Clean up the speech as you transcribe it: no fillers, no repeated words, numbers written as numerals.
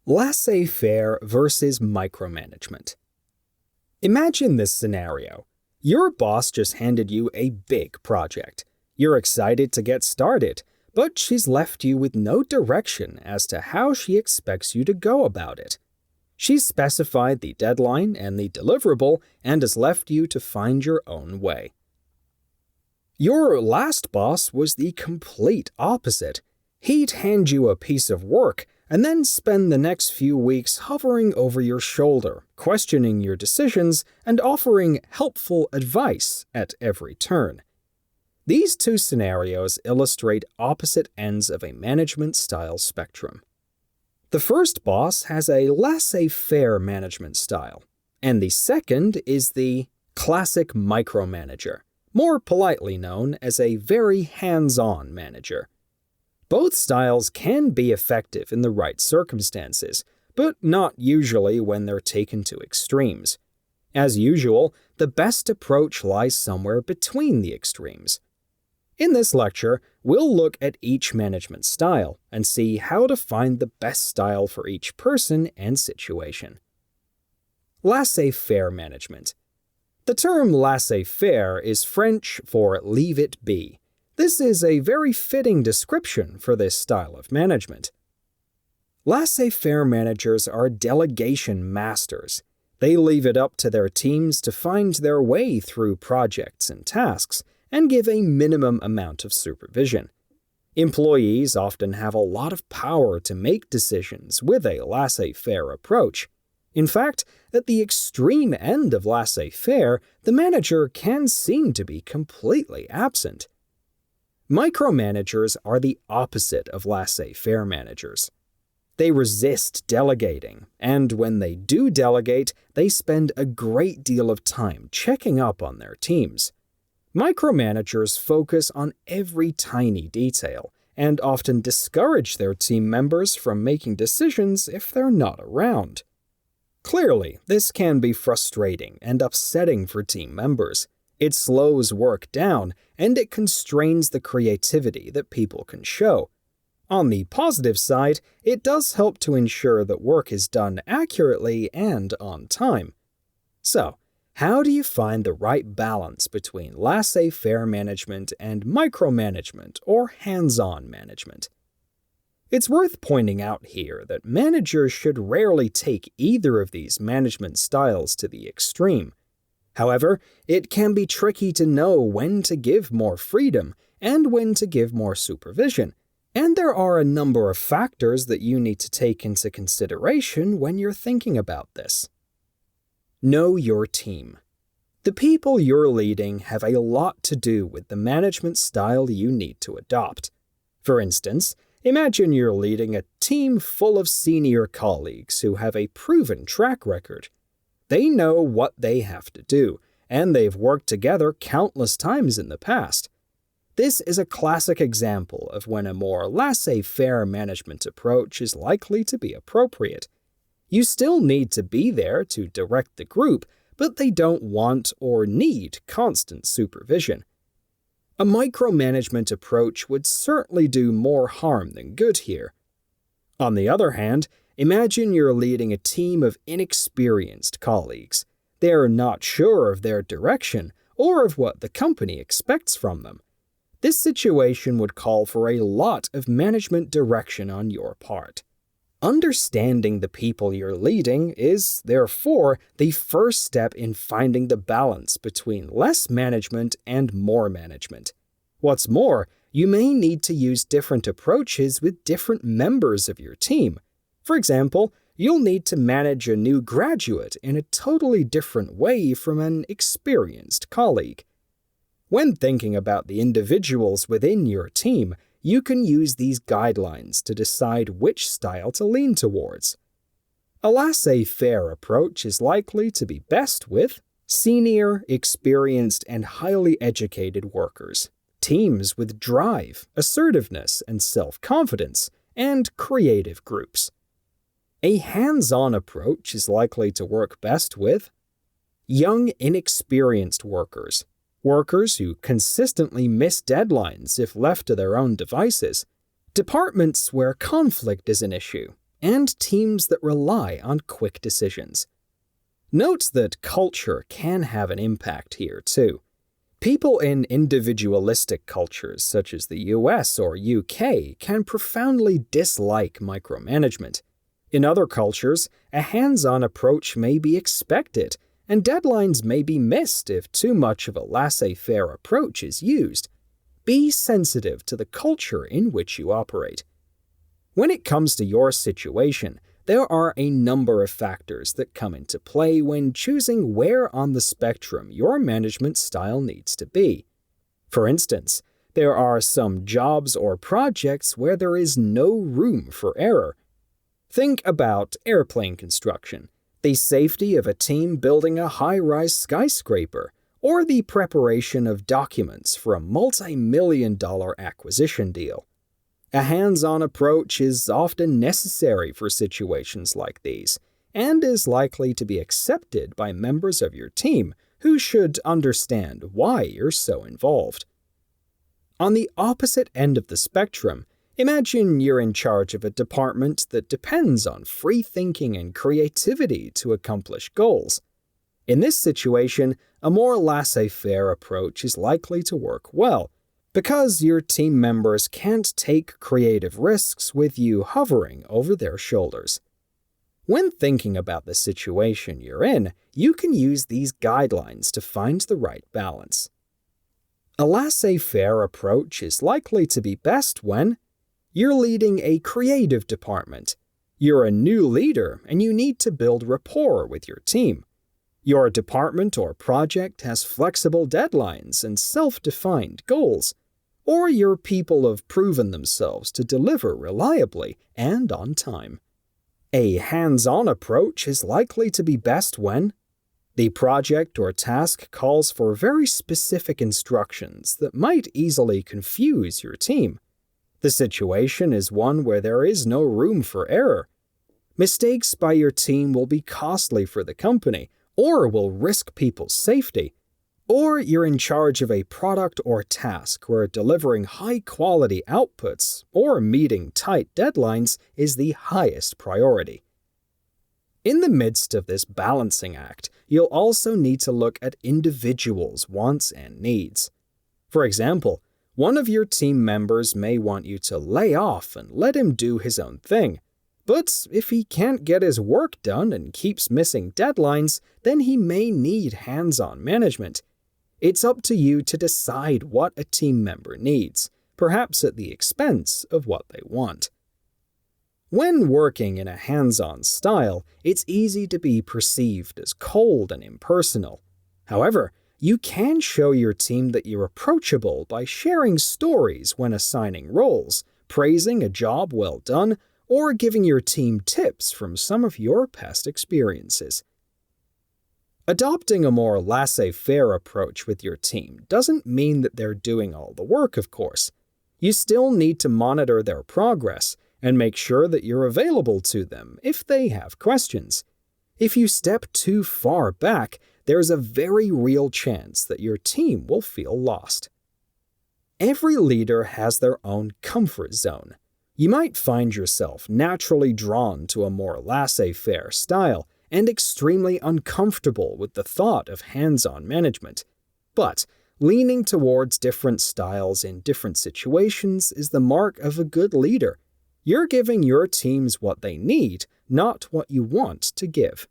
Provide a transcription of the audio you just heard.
Laissez-faire versus micromanagement. Imagine this scenario. Your boss just handed you a big project. You're excited to get started, but she's left you with no direction as to how she expects you to go about it. She's specified the deadline and the deliverable and has left you to find your own way. Your last boss was the complete opposite. He'd hand you a piece of work and then spend the next few weeks hovering over your shoulder, questioning your decisions and offering helpful advice at every turn. These two scenarios illustrate opposite ends of a management style spectrum. The first boss has a laissez-faire management style, and the second is the classic micromanager, more politely known as a very hands-on manager. Both styles can be effective in the right circumstances, but not usually when they're taken to extremes. As usual, the best approach lies somewhere between the extremes. In this lecture, we'll look at each management style and see how to find the best style for each person and situation. Laissez-faire management. The term laissez-faire is French for leave it be. This is a very fitting description for this style of management. Laissez-faire managers are delegation masters. They leave it up to their teams to find their way through projects and tasks and give a minimum amount of supervision. Employees often have a lot of power to make decisions with a laissez-faire approach. In fact, at the extreme end of laissez-faire, the manager can seem to be completely absent. Micromanagers are the opposite of laissez-faire managers. They resist delegating, and when they do delegate, they spend a great deal of time checking up on their teams. Micromanagers focus on every tiny detail and often discourage their team members from making decisions if they're not around. Clearly, this can be frustrating and upsetting for team members. It slows work down, and it constrains the creativity that people can show. On the positive side, it does help to ensure that work is done accurately and on time. So, how do you find the right balance between laissez-faire management and micromanagement or hands-on management? It's worth pointing out here that managers should rarely take either of these management styles to the extreme. However, it can be tricky to know when to give more freedom and when to give more supervision, and there are a number of factors that you need to take into consideration when you're thinking about this. Know your team. The people you're leading have a lot to do with the management style you need to adopt. For instance, imagine you're leading a team full of senior colleagues who have a proven track record. They know what they have to do, and they've worked together countless times in the past. This is a classic example of when a more laissez-faire management approach is likely to be appropriate. You still need to be there to direct the group, but they don't want or need constant supervision. A micromanagement approach would certainly do more harm than good here. On the other hand, imagine you're leading a team of inexperienced colleagues. They're not sure of their direction or of what the company expects from them. This situation would call for a lot of management direction on your part. Understanding the people you're leading is, therefore, the first step in finding the balance between less management and more management. What's more, you may need to use different approaches with different members of your team. For example, you'll need to manage a new graduate in a totally different way from an experienced colleague. When thinking about the individuals within your team, you can use these guidelines to decide which style to lean towards. A laissez-faire approach is likely to be best with senior, experienced, and highly educated workers, teams with drive, assertiveness, and self-confidence, and creative groups. A hands-on approach is likely to work best with young, inexperienced workers who consistently miss deadlines if left to their own devices, departments where conflict is an issue, and teams that rely on quick decisions. Note that culture can have an impact here too. People in individualistic cultures such as the US or UK can profoundly dislike micromanagement. In other cultures, a hands-on approach may be expected, and deadlines may be missed if too much of a laissez-faire approach is used. Be sensitive to the culture in which you operate. When it comes to your situation, there are a number of factors that come into play when choosing where on the spectrum your management style needs to be. For instance, there are some jobs or projects where there is no room for error. Think about airplane construction, the safety of a team building a high-rise skyscraper, or the preparation of documents for a multi-million-dollar acquisition deal. A hands-on approach is often necessary for situations like these, and is likely to be accepted by members of your team who should understand why you're so involved. On the opposite end of the spectrum, imagine you're in charge of a department that depends on free thinking and creativity to accomplish goals. In this situation, a more laissez-faire approach is likely to work well, because your team members can't take creative risks with you hovering over their shoulders. When thinking about the situation you're in, you can use these guidelines to find the right balance. A laissez-faire approach is likely to be best when you're leading a creative department. You're a new leader and you need to build rapport with your team. Your department or project has flexible deadlines and self-defined goals. Or your people have proven themselves to deliver reliably and on time. A hands-on approach is likely to be best when the project or task calls for very specific instructions that might easily confuse your team. The situation is one where there is no room for error. Mistakes by your team will be costly for the company or will risk people's safety. Or you're in charge of a product or task where delivering high-quality outputs or meeting tight deadlines is the highest priority. In the midst of this balancing act, you'll also need to look at individuals' wants and needs. For example, one of your team members may want you to lay off and let him do his own thing. But if he can't get his work done and keeps missing deadlines, then he may need hands-on management. It's up to you to decide what a team member needs, perhaps at the expense of what they want. When working in a hands-on style, it's easy to be perceived as cold and impersonal. However, you can show your team that you're approachable by sharing stories when assigning roles, praising a job well done, or giving your team tips from some of your past experiences. Adopting a more laissez-faire approach with your team doesn't mean that they're doing all the work, of course. You still need to monitor their progress and make sure that you're available to them if they have questions. If you step too far back, there's a very real chance that your team will feel lost. Every leader has their own comfort zone. You might find yourself naturally drawn to a more laissez-faire style, and extremely uncomfortable with the thought of hands-on management. But leaning towards different styles in different situations is the mark of a good leader. You're giving your teams what they need, not what you want to give.